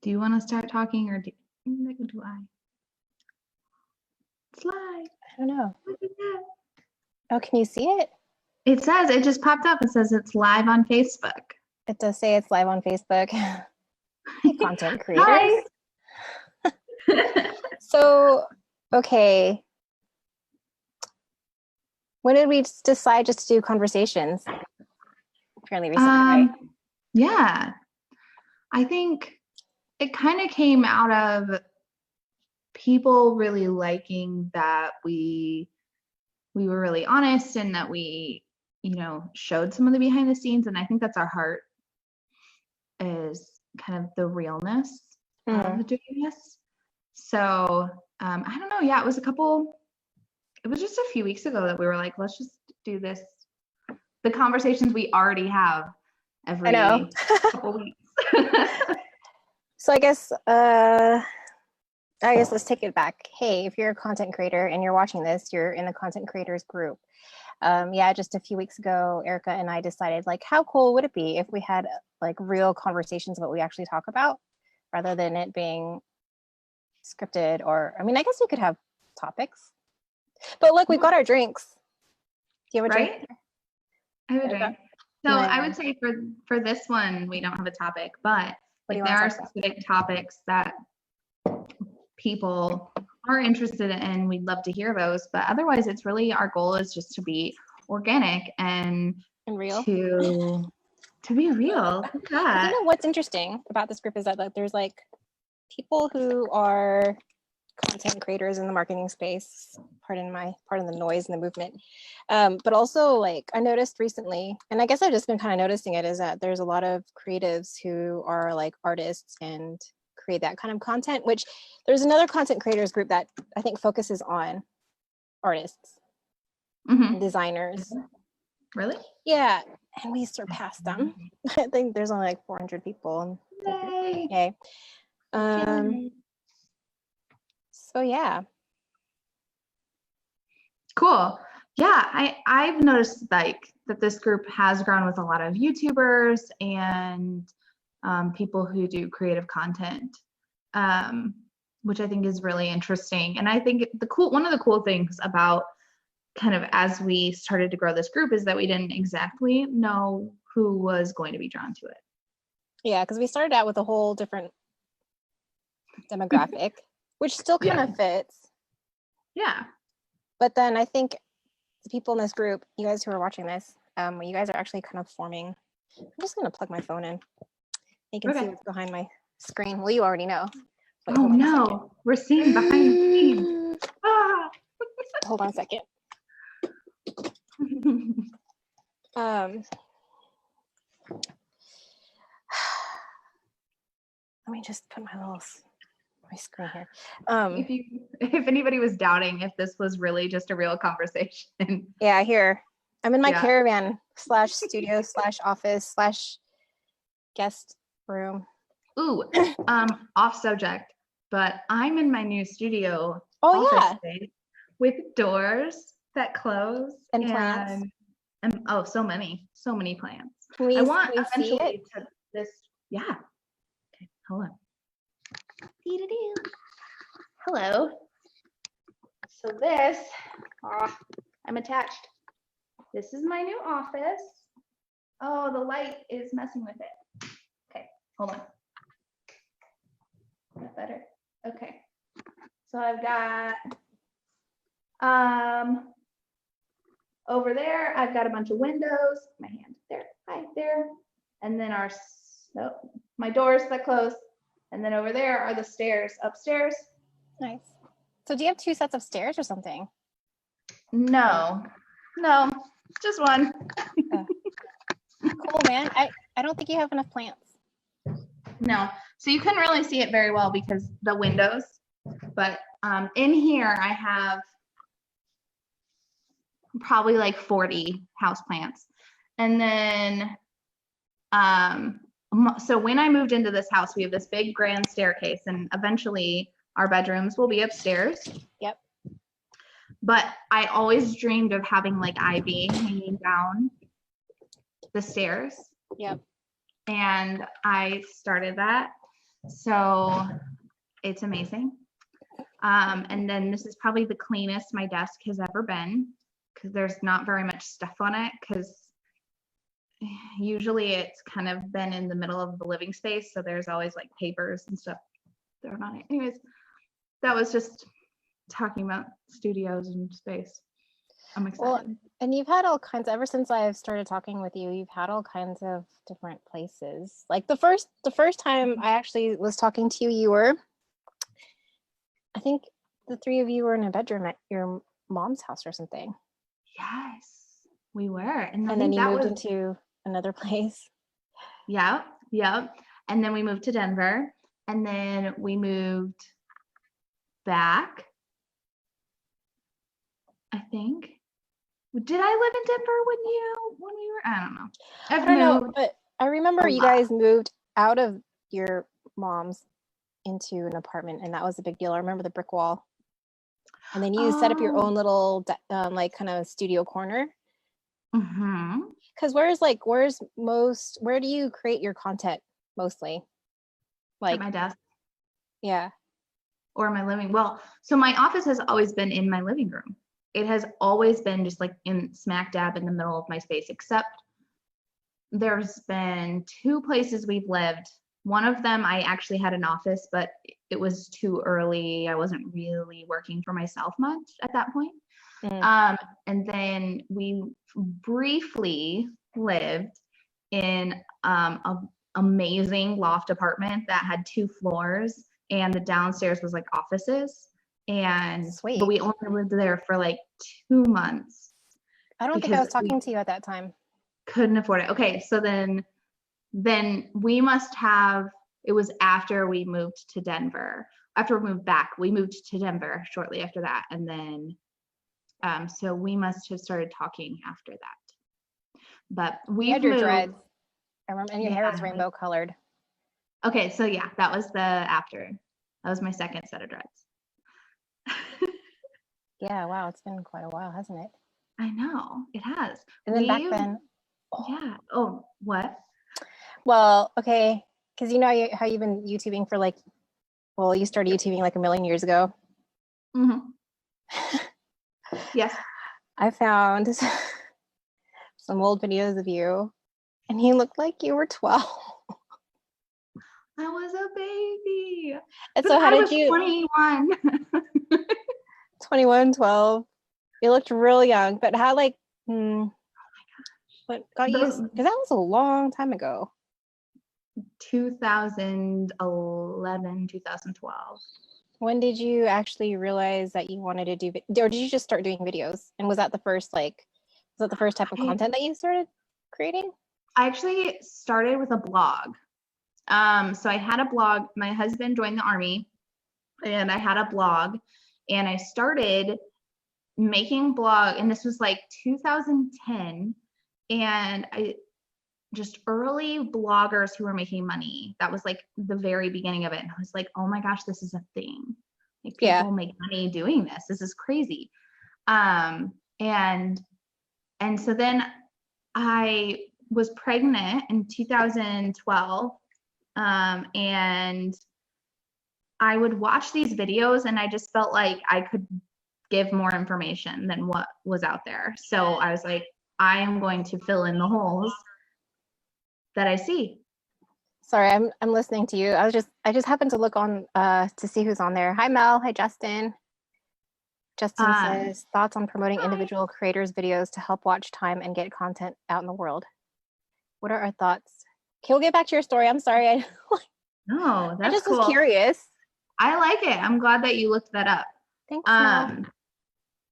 Do you want to start talking or do I? It's live. I don't know. Look at that. Oh, can you see it? It says, it just popped up. It says it's live on Facebook. It does say it's live on Facebook. Hey, content creators. Hi. So, okay. When did we decide just to do conversations? Fairly recently, right? Yeah. I think it kind of came out of people really liking that we were really honest and that we, showed some of the behind the scenes. And I think that's our heart, is kind of the realness of doing this. So I don't know. Yeah, it was just a few weeks ago that we were like, let's just do this. The conversations we already have every couple weeks. So I guess let's take it back. Hey, if you're a content creator and you're watching this, you're in the content creators group. Just a few weeks ago, Erica and I decided, like, how cool would it be if we had like real conversations about what we actually talk about, rather than it being scripted. Or, I mean, I guess we could have topics, but look, we've got our drinks. Do you have a drink? I have a drink. So I would say for this one, we don't have a topic, but if there are specific topics that people are interested in, we'd love to hear those. But otherwise, it's really, our goal is just to be organic and real. To be real. Yeah. You know what's interesting about this group is that, like, there's like people who are content creators in the marketing space, pardon the noise and the movement, but also, like, I noticed recently, and I guess I've just been kind of noticing it, is that there's a lot of creatives who are like artists and create that kind of content, which there's another content creators group that I think focuses on artists and designers. Really? Yeah, and we surpassed them. I think there's only like 400 people. Yay. So yeah. Cool. Yeah, I've noticed like that this group has grown with a lot of YouTubers and people who do creative content, which I think is really interesting. And I think one of the cool things about kind of as we started to grow this group is that we didn't exactly know who was going to be drawn to it. Yeah, because we started out with a whole different demographic, which still kind of fits. Yeah. But then I think the people in this group, you guys who are watching this, you guys are actually kind of forming. I'm just going to plug my phone in. You can see what's behind my screen. Well, you already know. Wait, oh no, we're seeing behind the scenes. Hold on a second. Let me just put my screen here. If anybody was doubting if this was really just a real conversation. Yeah, here. I'm in my caravan /studio /office /guest room. Ooh, off subject, but I'm in my new studio. Space with doors that close and plants. And so many plants. I want eventually to this. Yeah. Okay, hold on. Hello. So this, I'm attached. This is my new office. Oh, the light is messing with it. Okay, hold on. Is that better? Okay. So I've got, over there, I've got a bunch of windows. My hand there, hi there. And then my doors that close. And then over there are the stairs upstairs. Nice. So do you have 2 sets of stairs or something? No, just one. Cool, man. I don't think you have enough plants. No, so you couldn't really see it very well because the windows, but in here I have probably like 40 houseplants. And then, so when I moved into this house, we have this big grand staircase, and eventually our bedrooms will be upstairs. Yep. But I always dreamed of having like ivy hanging down the stairs. Yep. And I started that. So it's amazing. And then this is probably the cleanest my desk has ever been because there's not very much stuff on it because usually it's kind of been in the middle of the living space. So there's always like papers and stuff thrown on it. Anyways, that was just talking about studios and space. I'm excited. Well, and you've had all kinds, ever since I've started talking with you, you've had all kinds of different places. Like the first time I actually was talking to you, you were, I think the three of you were in a bedroom at your mom's house or something. Yes, we were. And then you moved into another place. Yeah. And then we moved to Denver. And then we moved back, I think. Did I live in Denver when we were? I don't know. I don't know, but I remember you guys moved out of your mom's into an apartment, and that was a big deal. I remember the brick wall. And then you set up your own little like kind of studio corner. Mm-hmm. Because where do you create your content mostly? Like at my desk. Yeah. Or my living. Well, so my office has always been in my living room. It has always been just like in smack dab in the middle of my space, except there's been 2 places we've lived. One of them I actually had an office, but it was too early. I wasn't really working for myself much at that point. And then we briefly lived in an amazing loft apartment that had 2 floors, and the downstairs was like offices. And Sweet. But we only lived there for like 2 months. I don't think I was talking to you at that time. Couldn't afford it. Okay, so then we must have, it was after we moved to Denver. After we moved back, we moved to Denver shortly after that. And then, so we must have started talking after that. But we had your dreads. I remember, and your hair was rainbow colored. Okay, so yeah, that was the after. That was my second set of dreads. Yeah, wow, it's been quite a while, hasn't it? I know, it has. And then back then. Yeah. Oh, what? Well, okay, because you know how you've been YouTubing for like, well, you started YouTubing like a million years ago. Mm-hmm. Yes. I found some old videos of you, and you looked like you were 12. I was a baby. And so how did you? 21. 21, 12. You looked really young, but how like, oh my gosh, what got you? Because that was a long time ago. 2011, 2012. When did you actually realize that you wanted to do, or did you just start doing videos? And was that the first type of content that you started creating? I actually started with a blog. So I had a blog. My husband joined the Army, and I had a blog, and I started making blog, and this was like 2010, and I just early bloggers who were making money. That was like the very beginning of it. And I was like, oh my gosh, this is a thing. Like people make money doing this. This is crazy. And so then I was pregnant in 2012. And I would watch these videos, and I just felt like I could give more information than what was out there. So I was like, I am going to fill in the holes that I see. Sorry, I'm listening to you. I just happened to look on to see who's on there. Hi Mel. Hi Justin. Justin says thoughts on promoting individual creators' videos to help watch time and get content out in the world. What are our thoughts? Okay, we'll get back to your story. I'm sorry. No, that's I just cool. was curious. I like it. I'm glad that you looked that up. Thanks, Mel.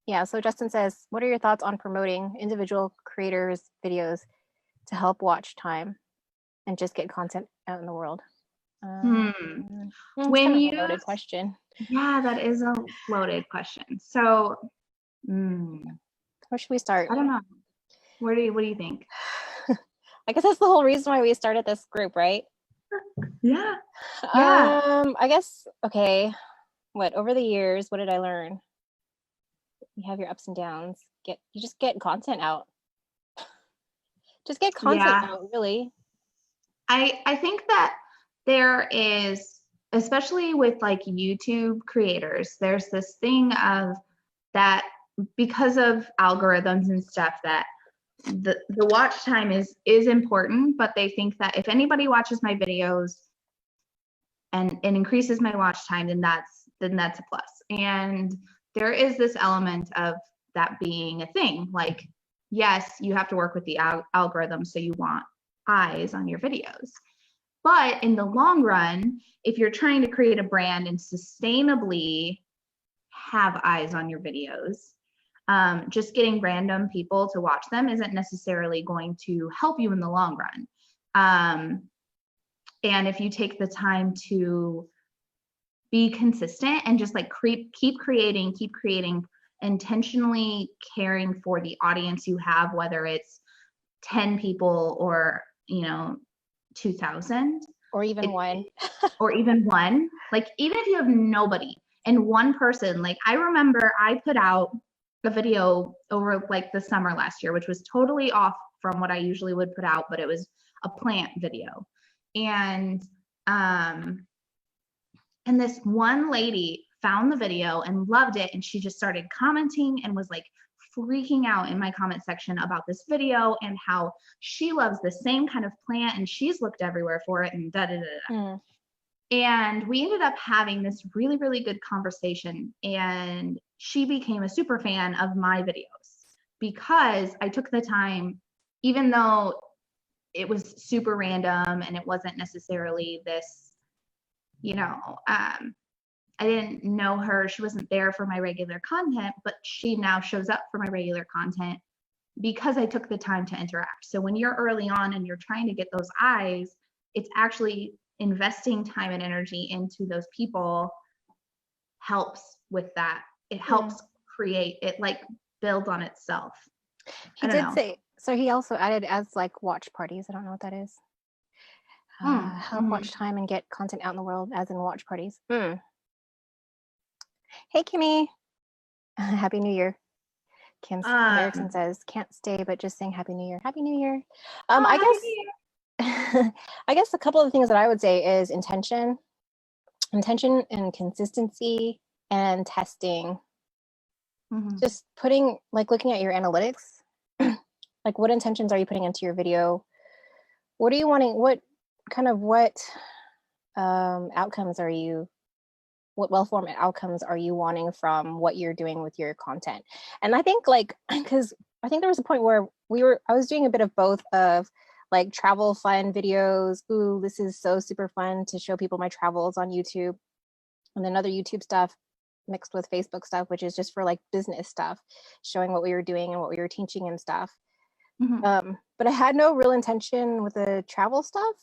Yeah, so Justin says, what are your thoughts on promoting individual creators' videos to help watch time and just get content out in the world? When kind of a loaded question. Yeah, that is a loaded question. So, where should we start? I don't know. What do you think? I guess that's the whole reason why we started this group, right? Yeah. I guess, okay. Over the years, what did I learn? You have your ups and downs. You just get content out. Just get content out, really. I think that there is especially with like YouTube creators, there's this thing of that because of algorithms and stuff that the watch time is important, but they think that if anybody watches my videos and it increases my watch time, then that's a plus. And there is this element of that being a thing. Like, yes, you have to work with the algorithm, so you want eyes on your videos. But in the long run, if you're trying to create a brand and sustainably have eyes on your videos, just getting random people to watch them isn't necessarily going to help you in the long run. And if you take the time to be consistent and just like keep creating, intentionally caring for the audience you have, whether it's 10 people or, 2,000 or even one, like even if you have nobody and one person, like I remember I put out a video over like the summer last year, which was totally off from what I usually would put out, but it was a plant video. And this one lady found the video and loved it, and she just started commenting and was like freaking out in my comment section about this video and how she loves the same kind of plant and she's looked everywhere for it and da da da da. And we ended up having this really, really good conversation, and she became a super fan of my videos because I took the time, even though it was super random and it wasn't necessarily this, I didn't know her. She wasn't there for my regular content, but she now shows up for my regular content because I took the time to interact. So when you're early on and you're trying to get those eyes, it's actually investing time and energy into those people helps with that. It helps create, it like builds on itself. He did say, so he also added as like watch parties. I don't know what that is. Help watch time and get content out in the world as in watch parties. Hey, Kimmy. Happy New Year. Kim Erickson says, can't stay, but just saying Happy New Year. Happy New Year. I guess a couple of things that I would say is intention and consistency and testing. Just putting, like looking at your analytics, like what intentions are you putting into your video? What are you wanting? What outcomes are you, what well-formed outcomes are you wanting from what you're doing with your content? And I think like, because I think there was a point where I was doing a bit of both of like travel fun videos. Ooh, this is so super fun to show people my travels on YouTube. And then other YouTube stuff mixed with Facebook stuff, which is just for like business stuff, showing what we were doing and what we were teaching and stuff. But I had no real intention with the travel stuff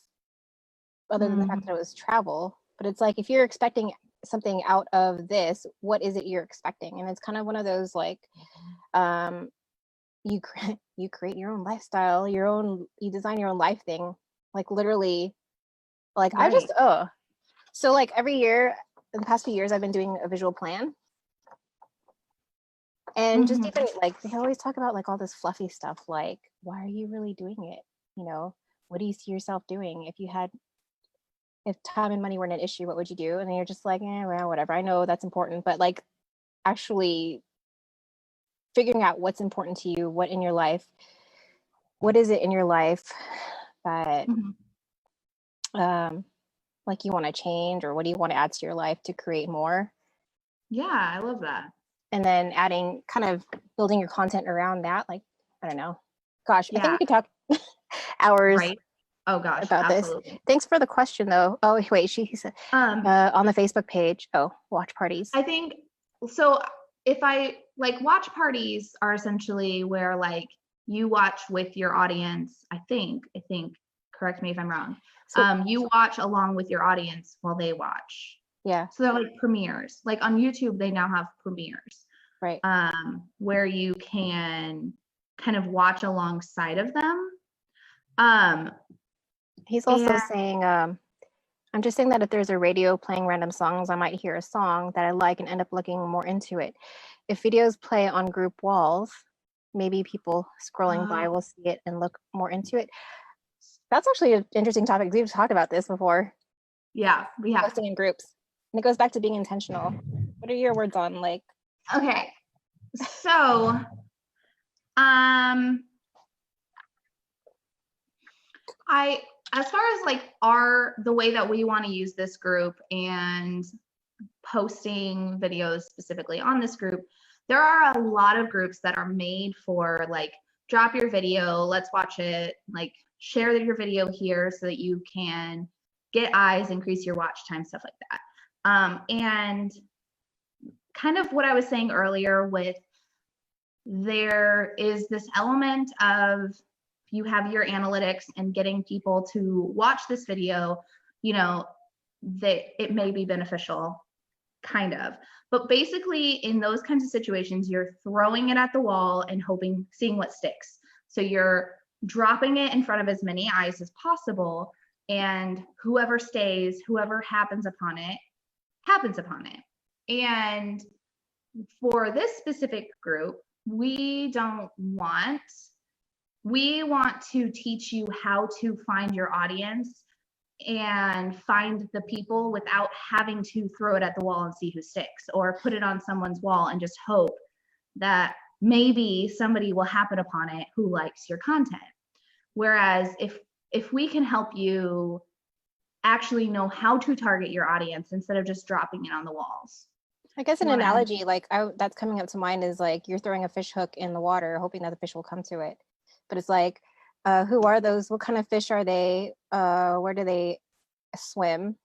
other than the fact that it was travel. But it's like, if you're expecting something out of this, what is it you're expecting? And it's kind of one of those like, you create your own lifestyle, you design your own life thing, like literally, like right. So like every year in the past few years I've been doing a visual plan, and just even like they always talk about like all this fluffy stuff, like why are you really doing it, what do you see yourself doing? If time and money weren't an issue, what would you do? And then you're just like, well, whatever, I know that's important, but like actually figuring out what's important to you, what is it in your life that like you want to change, or what do you want to add to your life to create more? Yeah, I love that. And then adding, kind of building your content around that. Like, I don't know. Gosh, I think we could talk hours. Right. Oh gosh, about absolutely. this. Thanks for the question though. Oh wait, she said on the Facebook page. Oh, watch parties. I think so. If I like, watch parties are essentially where like you watch with your audience. I think, correct me if I'm wrong. You watch along with your audience while they watch. Yeah. So they're like premieres. Like on YouTube, they now have premieres. Right. Where you can kind of watch alongside of them. He's also saying, I'm just saying that if there's a radio playing random songs, I might hear a song that I like and end up looking more into it. If videos play on group walls, maybe people scrolling by will see it and look more into it. That's actually an interesting topic. We've talked about this before. Yeah, we have. Posting in groups. And it goes back to being intentional. What are your words on like? Okay. So, as far as like the way that we want to use this group and posting videos specifically on this group, there are a lot of groups that are made for like, drop your video, let's watch it, like share your video here so that you can get eyes, increase your watch time, stuff like that. And kind of what I was saying earlier with, there is this element of, you have your analytics and getting people to watch this video, you know, that it may be beneficial, kind of. But basically in those kinds of situations, you're throwing it at the wall and seeing what sticks. So you're dropping it in front of as many eyes as possible, and whoever stays, whoever happens upon it, happens upon it. And for this specific group, we want to teach you how to find your audience and find the people without having to throw it at the wall and see who sticks, or put it on someone's wall and just hope that maybe somebody will happen upon it who likes your content. Whereas if we can help you actually know how to target your audience instead of just dropping it on the walls. I guess an analogy like that's coming up to mind is like you're throwing a fish hook in the water hoping that the fish will come to it. But it's like, who are those? What kind of fish are they? Where do they swim?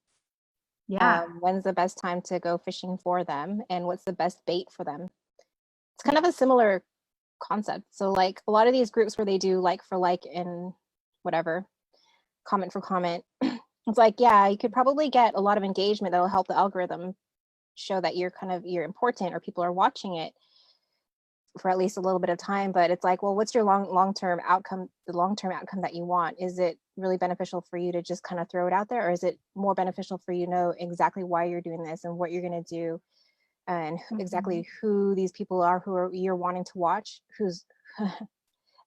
Yeah. When's the best time to go fishing for them? And what's the best bait for them? It's kind of a similar concept. So like a lot of these groups where they do like for like and whatever, comment for comment, it's like, yeah, you could probably get a lot of engagement that'll help the algorithm show that you're important or people are watching it for at least a little bit of time. But it's like, well, what's your long-term outcome, the long-term outcome that you want? Is it really beneficial for you to just kind of throw it out there, or is it more beneficial for you to know exactly why you're doing this and what you're going to do, and exactly who these people are you're wanting to watch, who's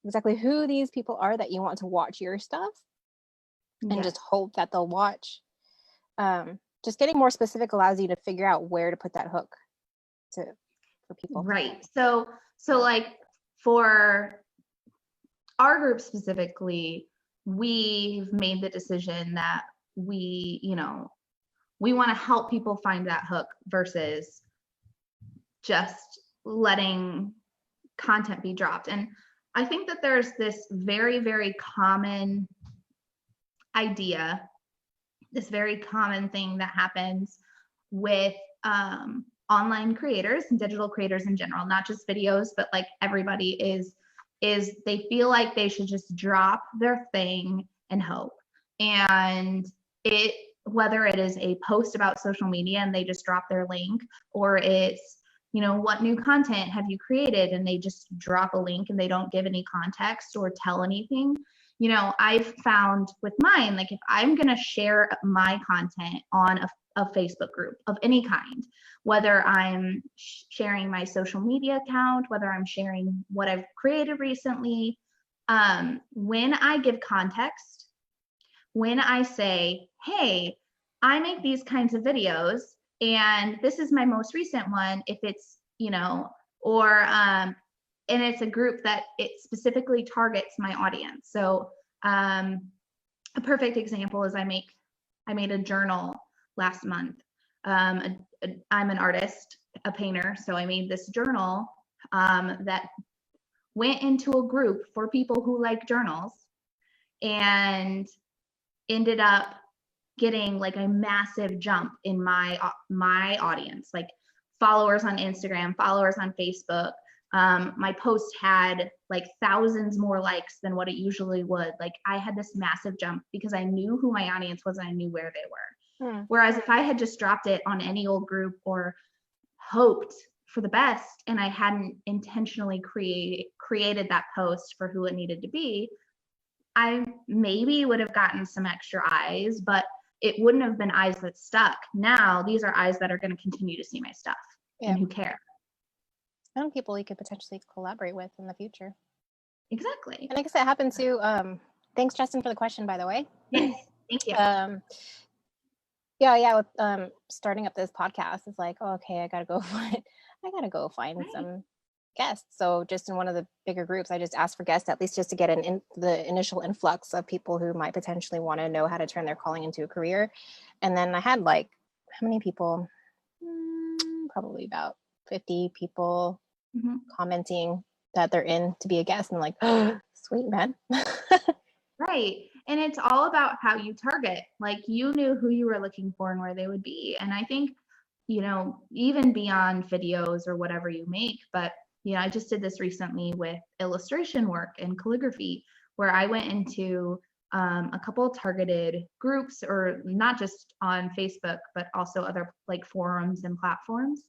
exactly who these people are that you want to watch your stuff, and just hope that they'll watch. Just getting more specific allows you to figure out where to put that hook for people. Right. So like for our group specifically, we've made the decision that we want to help people find that hook versus just letting content be dropped. And I think that there's this very, very common idea, this very common thing that happens with online creators and digital creators in general, not just videos, but like everybody is they feel like they should just drop their thing and hope. And whether it is a post about social media and they just drop their link, or it's, what new content have you created, and they just drop a link and they don't give any context or tell anything. I've found with mine, like if I'm going to share my content on a Facebook group of any kind, whether I'm sharing my social media account, whether I'm sharing what I've created recently, when I give context, when I say, hey, I make these kinds of videos and this is my most recent one, if it's, and it's a group that it specifically targets my audience. So a perfect example is I made a journal last month. I'm an artist, a painter, so I made this journal that went into a group for people who like journals, and ended up getting like a massive jump in my audience, like followers on Instagram, followers on Facebook. My post had like thousands more likes than what it usually would. Like I had this massive jump because I knew who my audience was and I knew where they were. Whereas if I had just dropped it on any old group or hoped for the best and I hadn't intentionally created that post for who it needed to be, I maybe would have gotten some extra eyes, but it wouldn't have been eyes that stuck. Now these are eyes that are going to continue to see my stuff and who care. And people you could potentially collaborate with in the future. Exactly. And I guess that happened too. Thanks, Justin, for the question, by the way. Yes, thank you. Yeah, with starting up this podcast, it's like, oh, okay, I gotta go find Right. some guests. So just in one of the bigger groups, I just asked for guests, at least just to get the initial influx of people who might potentially want to know how to turn their calling into a career. And then I had like, how many people? Probably about 50 people commenting that they're in to be a guest. And I'm like, oh, sweet, man. Right. And it's all about how you target. Like, you knew who you were looking for and where they would be. And I think, even beyond videos or whatever you make, but, I just did this recently with illustration work and calligraphy, where I went into a couple targeted groups, or not just on Facebook, but also other like forums and platforms,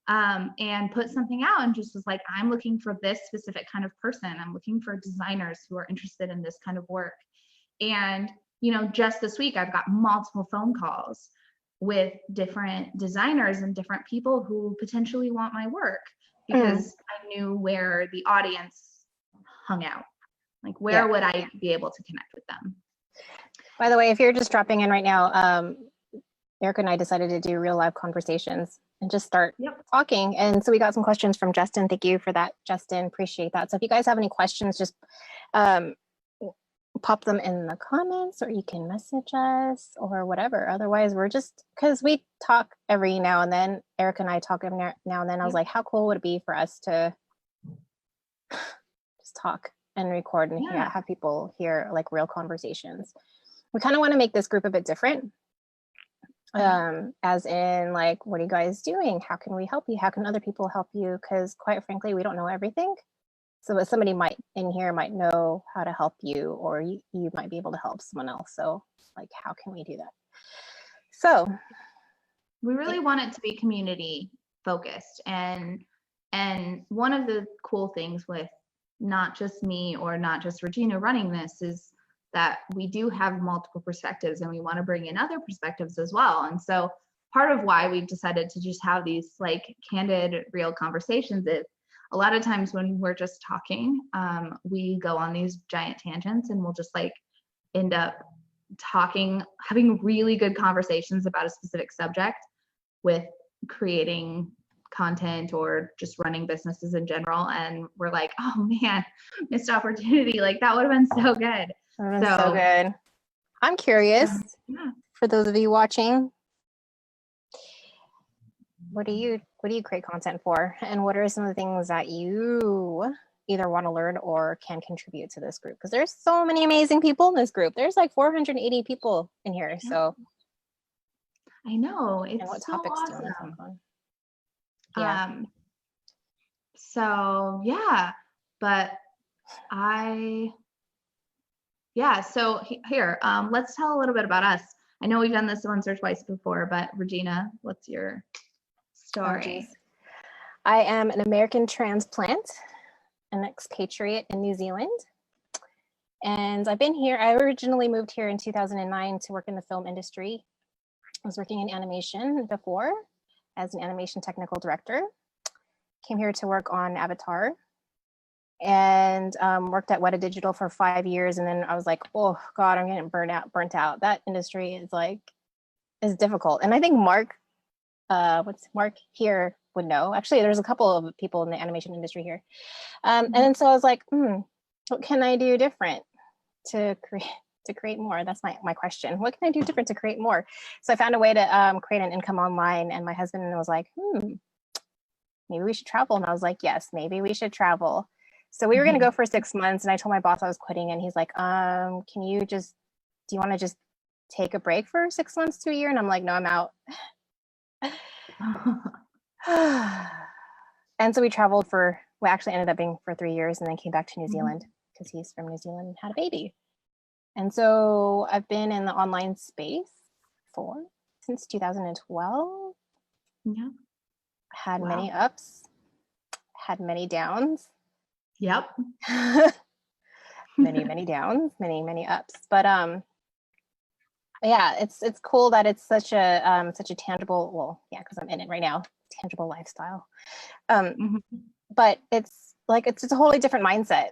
and put something out and just was like, I'm looking for this specific kind of person. I'm looking for designers who are interested in this kind of work. And, just this week, I've got multiple phone calls with different designers and different people who potentially want my work, because I knew where the audience hung out. Like, where would I be able to connect with them? By the way, if you're just dropping in right now, Erica and I decided to do real live conversations and just start talking. And so we got some questions from Justin. Thank you for that, Justin. Appreciate that. So if you guys have any questions, just pop them in the comments, or you can message us or whatever. Otherwise, we're just, because we talk every now and then. Erica and I talk every now and then. I was like, how cool would it be for us to just talk and record and have people hear like real conversations? We kind of want to make this group a bit different. As in, like, what are you guys doing? How can we help you? How can other people help you? Because quite frankly, we don't know everything. So somebody in here might know how to help you, or you might be able to help someone else. So like, how can we do that? So we really want it to be community focused. And one of the cool things with not just me or not just Regina running this is that we do have multiple perspectives, and we want to bring in other perspectives as well. And so part of why we've decided to just have these like candid, real conversations is a lot of times when we're just talking, we go on these giant tangents, and we'll just like end up having really good conversations about a specific subject with creating content or just running businesses in general. And we're like, oh man, missed opportunity. Like, that would have been so good. So good. I'm curious, for those of you watching, what do you create content for? And what are some of the things that you either want to learn or can contribute to this group? Because there's so many amazing people in this group. There's like 480 people in here. So I know, it's and what so topics awesome. do you want to talk on? So yeah, but so here, let's tell a little bit about us. I know we've done this once or twice before, but Regina, what's your story? I am an American transplant, an expatriate in New Zealand. And I've been here, I originally moved here in 2009 to work in the film industry. I was working in animation before as an animation technical director. Came here to work on Avatar, and worked at Weta Digital for 5 years. And then I was like, oh God, I'm getting burnt out. That industry is difficult. And I think Mark here would know. Actually, there's a couple of people in the animation industry here. And then so I was like, what can I do different to create more? That's my question. What can I do different to create more? So I found a way to create an income online, and my husband was like, maybe we should travel. And I was like, yes, maybe we should travel. So we were going to go for 6 months, and I told my boss I was quitting, and he's like, do you want to just take a break for 6 months to a year? And I'm like, no, I'm out. And so we traveled we actually ended up being for 3 years, and then came back to New Zealand because he's from New Zealand and had a baby. And so I've been in the online space since 2012. Yeah. Had many ups, had many downs. Yep. many downs, many ups. But yeah, it's cool that it's such a tangible, because I'm in it right now, tangible lifestyle. But it's a wholly different mindset.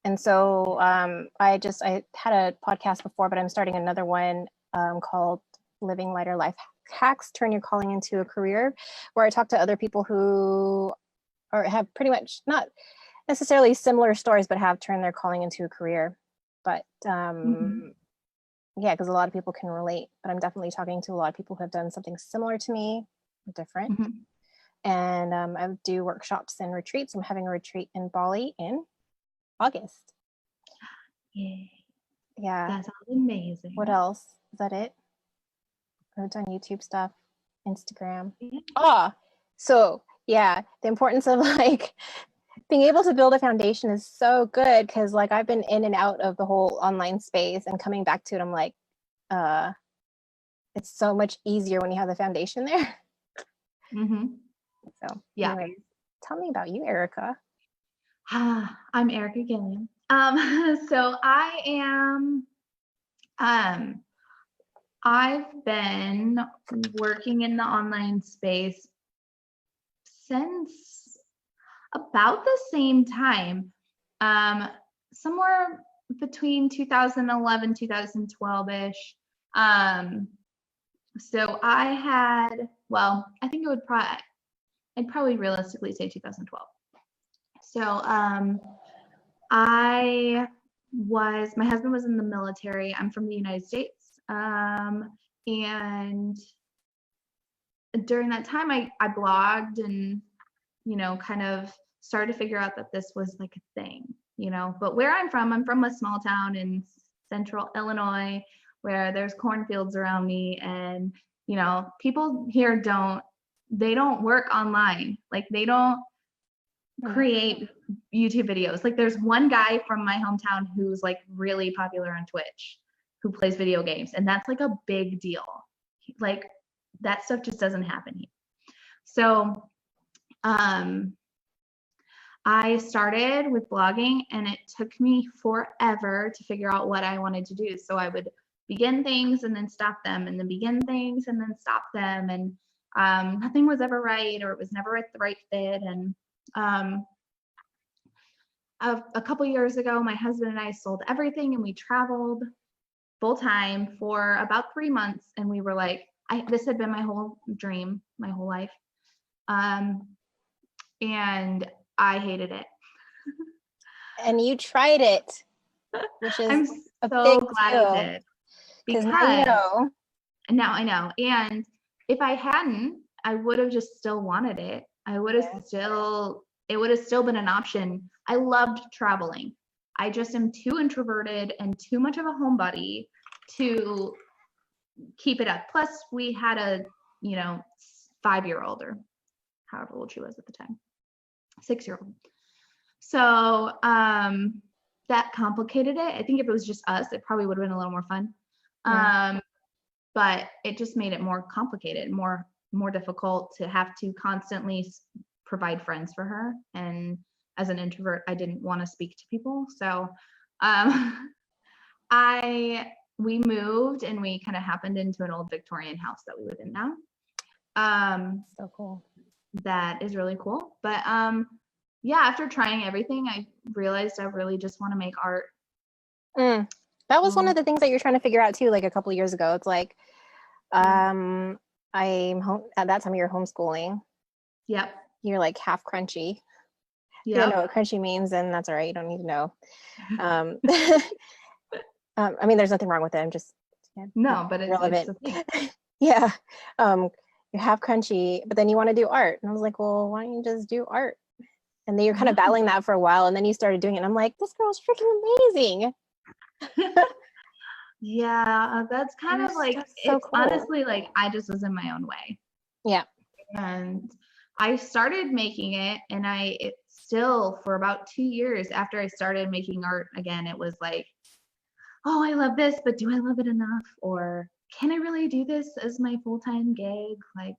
And so I had a podcast before, but I'm starting another one called Living Lighter Life Hacks, Turn Your Calling into a Career, where I talk to other people who have pretty much not necessarily similar stories, but have turned their calling into a career. But yeah, because a lot of people can relate, but I'm definitely talking to a lot of people who have done something similar to me, different. And I do workshops and retreats. I'm having a retreat in Bali in August. Yay. Yeah. That's amazing. What else? Is that it? I've done YouTube stuff, Instagram. Yeah. So yeah, the importance of like being able to build a foundation is so good, because like I've been in and out of the whole online space, and coming back to it, I'm like, it's so much easier when you have the foundation there. So yeah. Anyways, tell me about you, Erica. I'm Erica Gilliam. So I am, I've been working in the online space since about the same time, somewhere between 2011, 2012-ish. So I had, well, I think I'd probably realistically say 2012. So my husband was in the military. I'm from the United States. And during that time I blogged and, kind of started to figure out that this was like a thing, but where I'm from a small town in central Illinois where there's cornfields around me, and, people here don't work online. Like they don't create YouTube videos. Like there's one guy from my hometown who's like really popular on Twitch who plays video games, and that's like a big deal. Like that stuff just doesn't happen here. So I started with blogging, and it took me forever to figure out what I wanted to do. So I would begin things and then stop them, and then begin things and then stop them, and nothing was ever right, or it was never the right fit. And a couple years ago, my husband and I sold everything, and we traveled full time for about 3 months, and we were like, this had been my whole dream, my whole life, and I hated it. And you tried it, which is I'm so glad I did, because now you know. Now I know. And if I hadn't, I would have just still wanted it. It would have still been an option. I loved traveling. I just am too introverted and too much of a homebody to keep it up. Plus we had a 5-year-old, or however old she was at the time, 6-year-old. So that complicated it. I think if it was just us, it probably would have been a little more fun. But it just made it more complicated, more difficult to have to constantly provide friends for her. And as an introvert, I didn't want to speak to people. So we moved, and we kind of happened into an old Victorian house that we live in now. So cool. That is really cool. But yeah, after trying everything, I realized I really just want to make art. That was one of the things that you're trying to figure out too, like a couple of years ago. It's like, I'm home at that time. You're homeschooling. Yep. You're like half crunchy. Yep. You don't know what crunchy means, and that's all right. You don't need to know. I mean, there's nothing wrong with it. I'm just no, but it's relevant. Yeah. You're half crunchy, but then you want to do art, and I was like, well, why don't you just do art? And then you're kind of battling that for a while, and then you started doing it. And I'm like, this girl's freaking amazing. Yeah, that's kind of like, so it's cool. honestly like I just was in my own way. Yeah. And I started making it, and it still, for about 2 years after I started making art again, it was like, oh, I love this, but do I love it enough? Or can I really do this as my full-time gig? Like,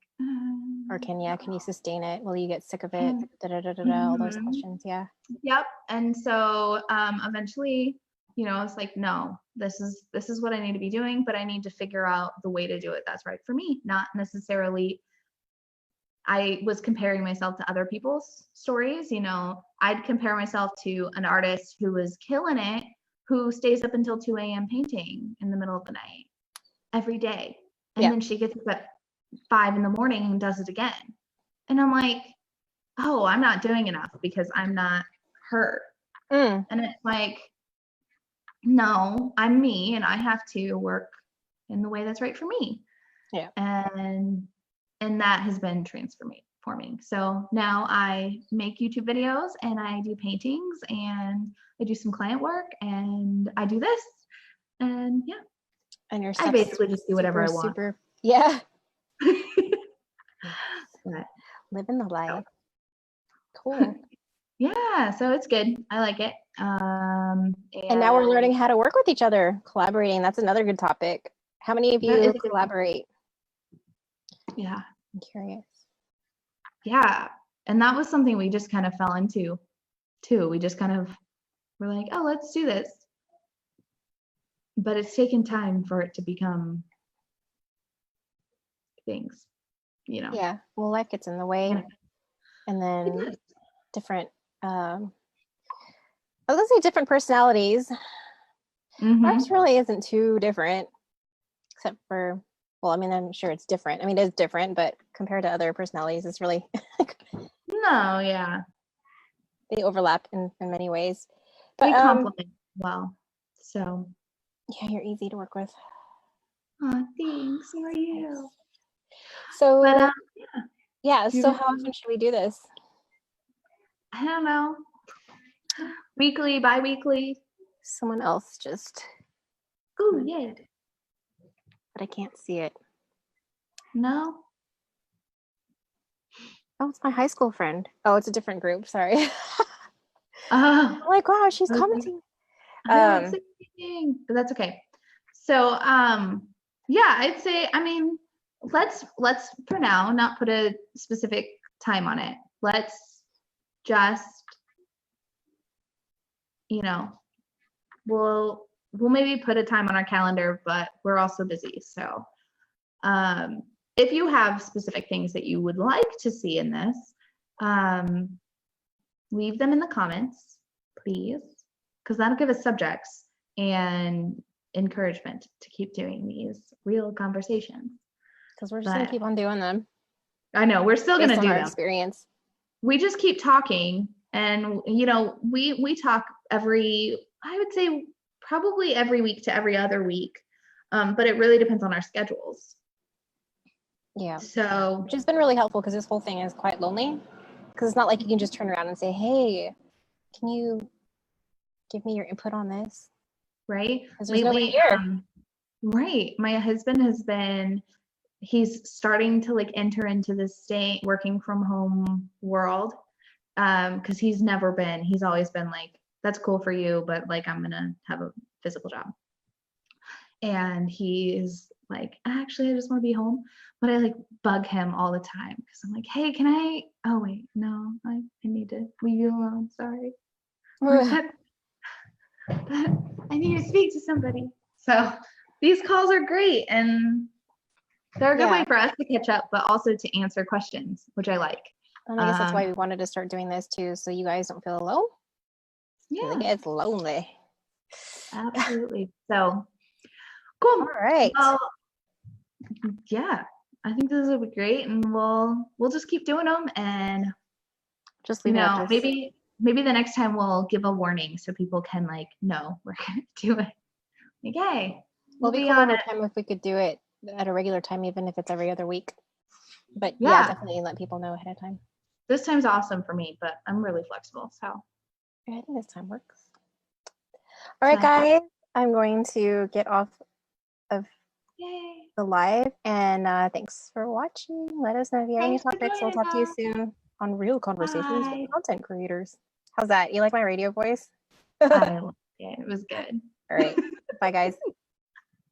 or can you sustain it? Will you get sick of it? All those questions. Yeah. Yep. And so eventually, it's like, no, this is what I need to be doing, but I need to figure out the way to do it that's right for me. Not necessarily, I was comparing myself to other people's stories. I'd compare myself to an artist who was killing it, who stays up until 2 a.m. painting in the middle of the night every day. And then she gets up at 5 a.m. and does it again. And I'm like, oh, I'm not doing enough because I'm not her. And it's like, no, I'm me and I have to work in the way that's right for me. Yeah. And that has been transforming. So now I make YouTube videos and I do paintings and I do some client work and I do this. And yeah. And your I basically just do whatever I want. Yeah. But, living the life. Cool. Yeah, so it's good. I like it. And now we're learning how to work with each other, collaborating. That's another good topic. How many of you collaborate? Yeah. I'm curious. Yeah. And that was something we just kind of fell into too. We just kind of were like, oh, let's do this. But it's taken time for it to become things, you know. Yeah. Well, life gets in the way. Yeah. And then different I was gonna say different personalities. Ours really isn't too different, except for, well, I mean, I'm sure it's different. I mean, it's different, but compared to other personalities, it's really no, yeah. They overlap in many ways. But they complement well. So yeah, you're easy to work with. Oh, thanks. How are you? So but, yeah, so how often should we do this? I don't know. Weekly, bi-weekly. Someone else just. Ooh, yay. But I can't see it. No. Oh, it's my high school friend. Oh, it's a different group. Sorry. I'm like, wow, she's commenting. But that's okay. So, yeah, I'd say, I mean, let's for now not put a specific time on it. Let's just, you know, we'll maybe put a time on our calendar, but we're also busy. So, if you have specific things that you would like to see in this, leave them in the comments, please, because that'll give us subjects and encouragement to keep doing these real conversations. Because we're just gonna keep on doing them. I know we're still gonna do our them. Experience. We just keep talking, and you know, we talk I would say probably every week to every other week, but it really depends on our schedules. Yeah. So, which has been really helpful because this whole thing is quite lonely. Because it's not like you can just turn around and say, "Hey, can you give me your input on this?" Right? Because there's nobody here. Right. My husband he's starting to like enter into this working from home world. Because he's always been like, that's cool for you, but like I'm gonna have a physical job. And he's like, actually, I just want to be home. But I like bug him all the time because I'm like, hey, can I? Oh wait, no, I need to leave you alone. Sorry. I need to speak to somebody. So these calls are great, and they're a good way for us to catch up, but also to answer questions, which I like. And I guess that's why we wanted to start doing this too, so you guys don't feel alone. Yeah, it gets lonely. Absolutely. So cool. All right. Well, yeah, I think this will be great, and we'll just keep doing them, and just leave it. Maybe the next time we'll give a warning so people can like know we're gonna do it. Like, hey, we'll be on a time if we could do it at a regular time, even if it's every other week. But yeah, definitely let people know ahead of time. This time's awesome for me, but I'm really flexible, so I think this time works. All right, guys, I'm going to get off of the live, and thanks for watching. Let us know if you have any topics. We'll talk to you soon on Real Conversations with Content Creators. How's that? You like my radio voice? I liked it. It was good. All right. Bye, guys.